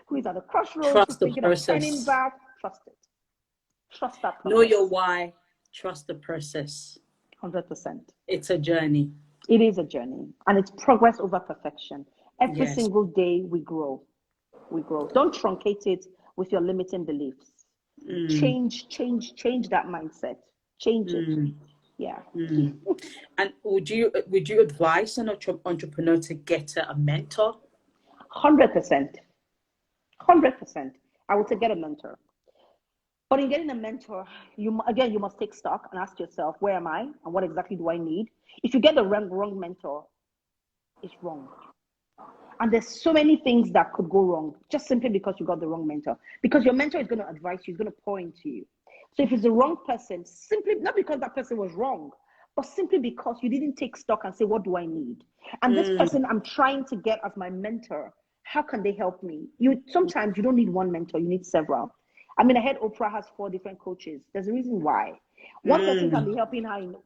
who is at the crossroads, who's thinking of turning back. Trust it. Trust that process. Know your why. Trust the process. 100%. It's a journey. It is a journey. And it's progress over perfection. Every single day we grow. We grow. Don't truncate it with your limiting beliefs. Change that mindset. Change it. Yeah. And would you advise an entrepreneur to get a mentor? 100%. 100%. I would say get a mentor. But in getting a mentor, you must take stock and ask yourself, where am I and what exactly do I need? If you get the wrong mentor, it's wrong. And there's so many things that could go wrong just simply because you got the wrong mentor. Because your mentor is going to advise you, he's going to pour into you. So if it's the wrong person, simply not because that person was wrong, but simply because you didn't take stock and say, what do I need? And this person I'm trying to get as my mentor, how can they help me? Sometimes you don't need one mentor, you need several. I mean, I heard Oprah has 4 different coaches. There's a reason why. One person can be helping her in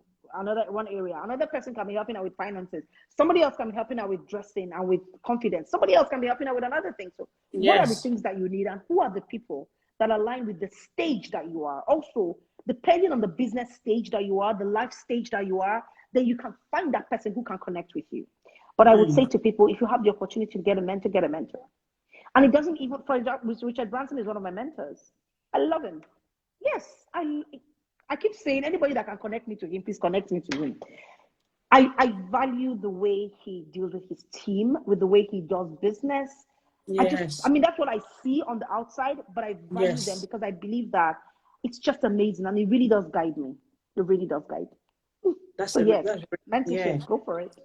one area. Another person can be helping her with finances. Somebody else can be helping her with dressing and with confidence. Somebody else can be helping her with another thing. So what are the things that you need, and who are the people that align with the stage that you are? Also, depending on the business stage that you are, the life stage that you are, then you can find that person who can connect with you. But I would say to people, if you have the opportunity to get a mentor, get a mentor. And it doesn't even, for example, Richard Branson is one of my mentors. I love him. Yes, I keep saying, anybody that can connect me to him, please connect me to him. I value the way he deals with his team, with the way he does business. Yes. I mean, that's what I see on the outside, but I value them because I believe that it's just amazing and it really does guide me. It really does guide. That's So yes, that's yeah. mentorship, go for it.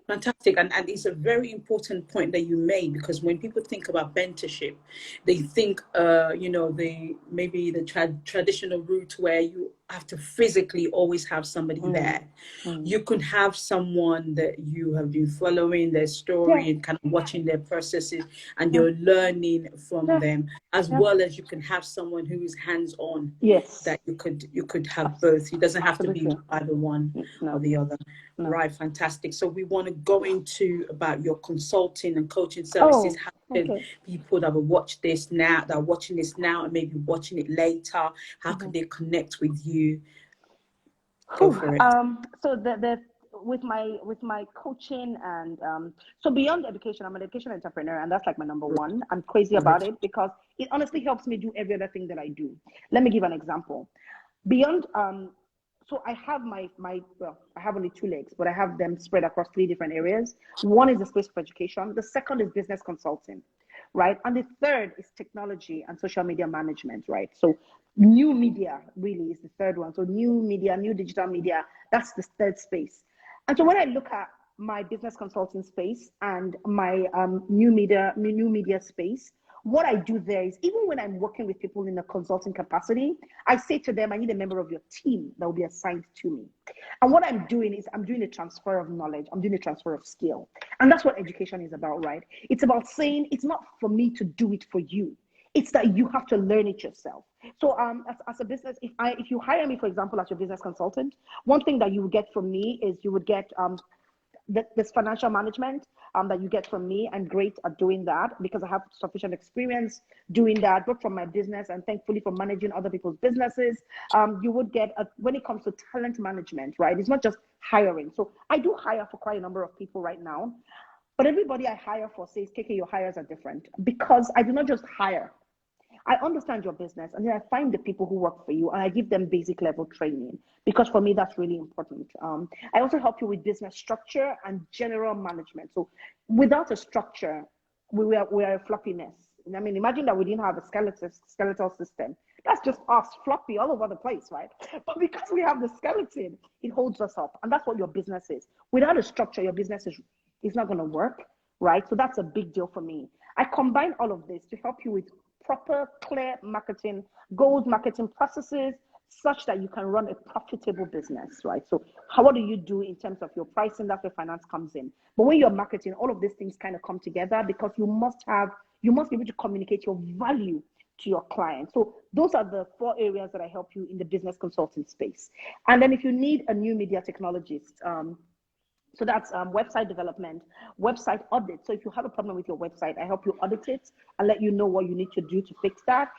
Fantastic. And it's a very important point that you made, because when people think about mentorship, they think, maybe the traditional route where you have to physically always have somebody Mm, there. mm. You could have someone that you have been following their Yeah, story and kind of watching their processes, and yeah, you're learning from yeah, them, as yeah. well as you can have someone who is hands-on, Yes, that you could have both. It doesn't have to be absolutely. either one or No, the other. no. Right, fantastic. So we want to go into about your consulting and coaching services. Oh, How can okay. people that will watch this now, that are watching this now and maybe watching it later, how can Mhm. they connect with you? Go Whew, for it. so the with my coaching and so beyond education, I'm an education entrepreneur, and that's like my number one. I'm crazy about Right. it because it honestly helps me do every other thing that I do. Let me give an example. Beyond so I have I have only two legs, but I have them spread across three different areas. One is the space of education, the second is business consulting, right? And the third is technology and social media management, right? So new media really is the third one. So new media, new digital media, that's the third space. And so when I look at my business consulting space and my new media space, what I do there is, even when I'm working with people in a consulting capacity, I say to them, I need a member of your team that will be assigned to me. And what I'm doing is I'm doing a transfer of knowledge, I'm doing a transfer of skill. And that's what education is about, right? It's about saying it's not for me to do it for you. It's that you have to learn it yourself. So as a business, if you hire me, for example, as your business consultant, one thing that you would get from me is you would get this financial management that you get from me. I'm great at doing that because I have sufficient experience doing that, both from my business and thankfully from managing other people's businesses. You would get, when it comes to talent management, right? It's not just hiring. So I do hire for quite a number of people right now, but everybody I hire for says, KK, your hires are different, because I do not just hire. I understand your business, and then I find the people who work for you and I give them basic level training, because for me that's really important. I also help you with business structure and general management. So without a structure, we are a floppy mess. I mean, imagine that we didn't have a skeletal system. That's just us floppy all over the place, right? But because we have the skeleton, it holds us up, and that's what your business is. Without a structure, your business is not going to work, right? So that's a big deal for me. I combine all of this to help you with proper, clear marketing goals, marketing processes, such that you can run a profitable business, right? So what do you do in terms of your pricing? That's where finance comes in. But when you're marketing, all of these things kind of come together, because you must be able to communicate your value to your client. So those are the four areas that I help you in the business consulting space. And then if you need a new media technologist, so that's website development, website audit. So if you have a problem with your website, I help you audit it and let you know what you need to do to fix that.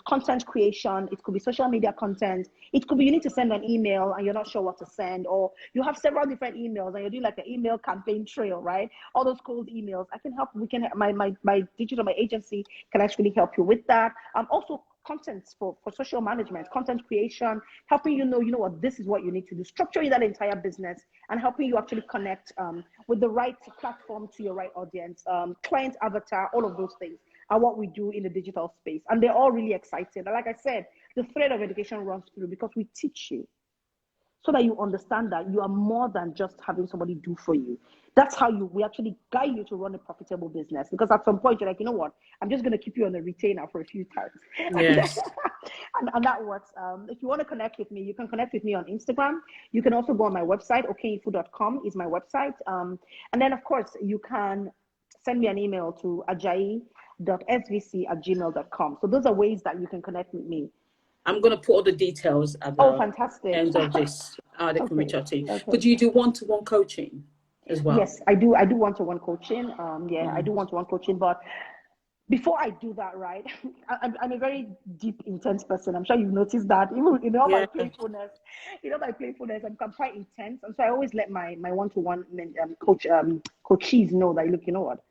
Content creation, it could be social media content. It could be you need to send an email and you're not sure what to send, or you have several different emails and you're doing like an email campaign trail, right? All those cold emails. I can help. My agency can actually help you with that. Also contents for social management, content creation, helping you know what, this is what you need to do, structuring that entire business and helping you actually connect with the right platform to your right audience, client avatar, all of those things are what we do in the digital space. And they're all really exciting. And like I said, the thread of education runs through, because we teach you so that you understand that you are more than just having somebody do for you. That's how we actually guide you to run a profitable business. Because at some point you're like, you know what, I'm just going to keep you on a retainer for a few times. Yes. And that works. If you want to connect with me, you can connect with me on Instagram. You can also go on my website. Okeyinfu.com is my website. And then of course you can send me an email to ajayi.svc@gmail.com. So those are ways that you can connect with me. I'm going to put all the details at Oh, the fantastic. end of this. They can Okay. reach out to you. Okay. But do you do one-to-one coaching as well? Yes, I do. I do one-to-one coaching. I do Mm. one-to-one coaching. But before I do that, right, I'm a very deep, intense person. I'm sure you've noticed that. Even in all my Yeah. playfulness, I'm quite intense. And so I always let my one-to-one coachees know that, look, you know what,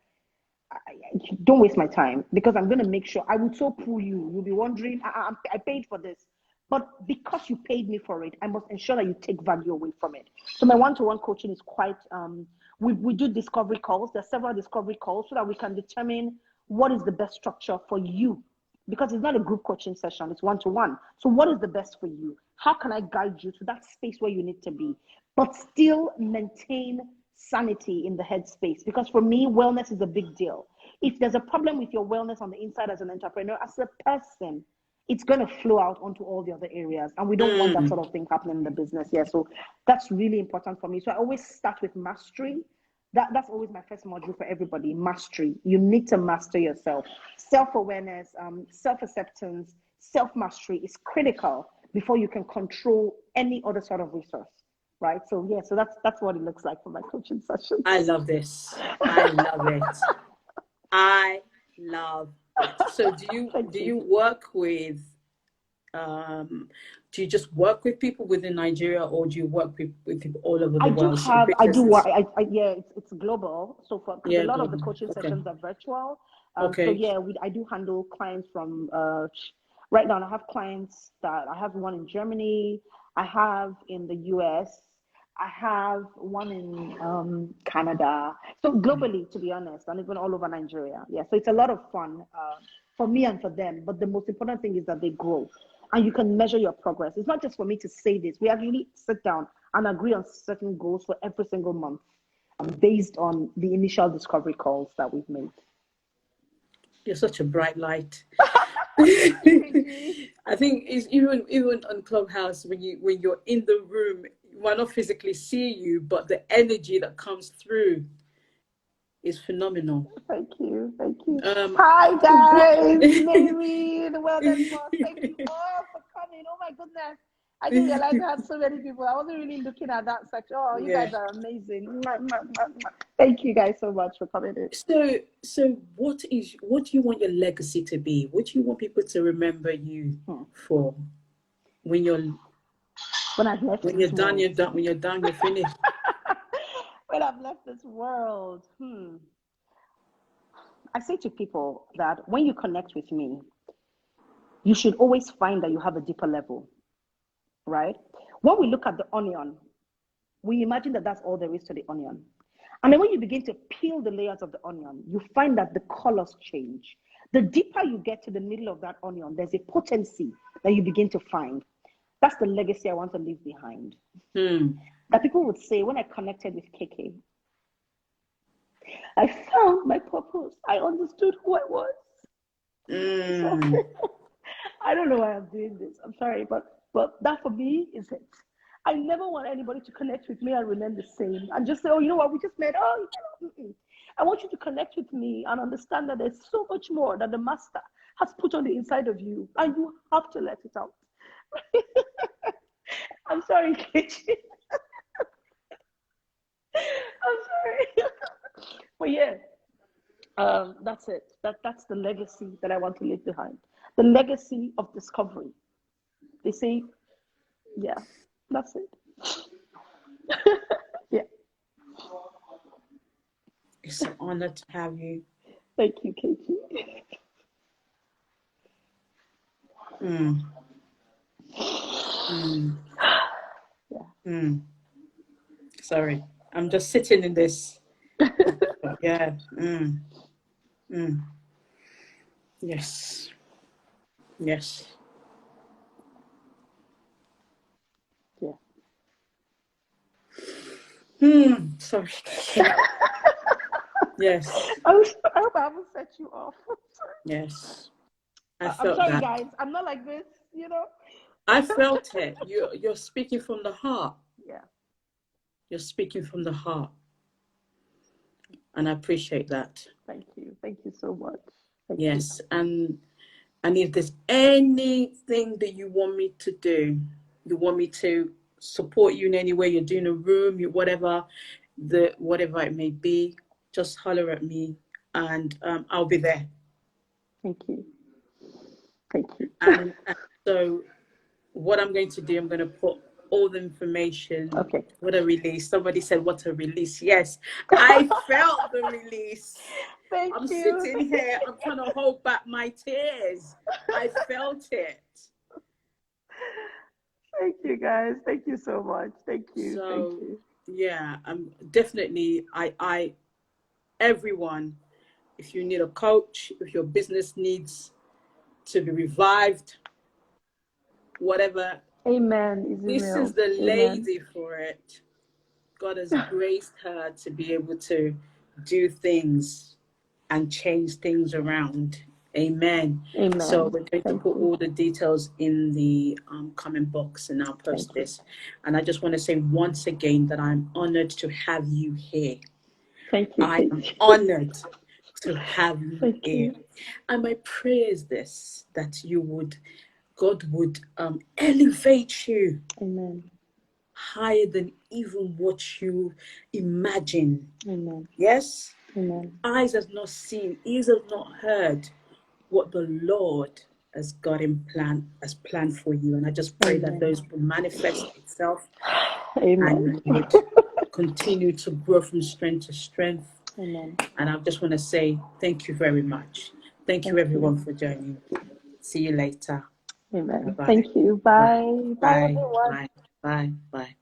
don't waste my time, because I'm going to make sure I would so pull you. You'll be wondering, I paid for this. But because you paid me for it, I must ensure that you take value away from it. So my one-to-one coaching is quite, we do discovery calls. There are several discovery calls so that we can determine what is the best structure for you. Because it's not a group coaching session, it's one-to-one. So what is the best for you? How can I guide you to that space where you need to be, but still maintain sanity in the headspace? Because for me, wellness is a big deal. If there's a problem with your wellness on the inside as an entrepreneur, as a person, it's going to flow out onto all the other areas. And we don't want that sort of thing happening in the business. Yeah, so that's really important for me. So I always start with mastery. That's always my first module for everybody, mastery. You need to master yourself. Self-awareness, self-acceptance, self-mastery is critical before you can control any other sort of resource, right? So yeah, so that's what it looks like for my coaching sessions. I love this. I love it. I love it. So do you work with do you just work with people within Nigeria, or do you work with people all over the world? Yeah, it's global. So a lot of the coaching sessions are virtual. So yeah, I do handle clients from, right now I have clients that I have one in Germany, I have in the US, I have one in Canada. So globally, to be honest, and even all over Nigeria. Yeah, so it's a lot of fun for me and for them. But the most important thing is that they grow. And you can measure your progress. It's not just for me to say this. We actually sit down and agree on certain goals for every single month based on the initial discovery calls that we've made. You're such a bright light. I think it's even on Clubhouse, when you're in the room, you might not physically see you, but the energy that comes through is phenomenal. Thank you. Hi guys, Mary, the wellness boss. Thank you all for coming. Oh my goodness, I didn't realize I had so many people. I wasn't really looking at that section. Oh, you guys are amazing. Thank you guys so much for coming in. So what do you want your legacy to be? What do you want people to remember you for? When you're done, you're finished. When I've left this world, I say to people that when you connect with me, you should always find that you have a deeper level, right? When we look at the onion, we imagine that that's all there is to the onion. And then when you begin to peel the layers of the onion, you find that the colors change. The deeper you get to the middle of that onion, there's a potency that you begin to find. That's the legacy I want to leave behind. That people would say, when I connected with KK, I found my purpose. I understood who I was. So, I don't know why I'm doing this. I'm sorry, but that for me is it. I never want anybody to connect with me and remain the same and just say, oh, you know what, we just met. Oh, I want you to connect with me and understand that there's so much more that the master has put on the inside of you, and you have to let it out. I'm sorry, KJ. I'm sorry. But yeah, that's it. That's the legacy that I want to leave behind. The legacy of discovery. They say, yeah, that's it. Yeah. It's an honor to have you. Thank you, KG. Sorry, I'm just sitting in this. Yeah. Yes. Yes. Yeah. Sorry. Yes. I hope I haven't set you off. Yes. I'm sorry, guys. I'm not like this, you know. I felt it. You're speaking from the heart. Yeah. You're speaking from the heart. And I appreciate that. Thank you. Thank you so much. Thank yes. you. And if there's anything that you want me to do, you want me to support you in any way, you're doing a room, whatever it may be, just holler at me and I'll be there. Thank you. Thank you. And so what I'm going to do, I'm going to put all the information. Okay. What a release. Somebody said, what a release. Yes, I felt the release. I'm sitting here, I'm trying to hold back my tears. I felt it. Thank you, guys. Thank you so much. Thank you. So, thank you. Yeah, I'm definitely, everyone, if you need a coach, if your business needs to be revived, whatever Amen. This Isabel. is the Amen. lady for it. God has graced her to be able to do things and change things around. Amen. So Amen. we're going to Thank put you. all the details in the comment box, and I'll post Thank you. this. And I just want to say once again that I'm honored to have you here. Thank you. I am honored to have you Thank here. you. And my prayer is this, that God would elevate you Amen. higher than even what you imagine. Amen. Yes? Amen. Eyes have not seen, ears have not heard what the Lord has planned for you. And I just pray that Amen. those will manifest itself Amen. and you would continue to grow from strength to strength. Amen. And I just want to say thank you very much. Thank you Thank everyone you. for joining. See you later. Amen. Bye-bye. Thank you. Bye-bye. Bye. Bye, Bye. everyone. Bye. Bye. Bye.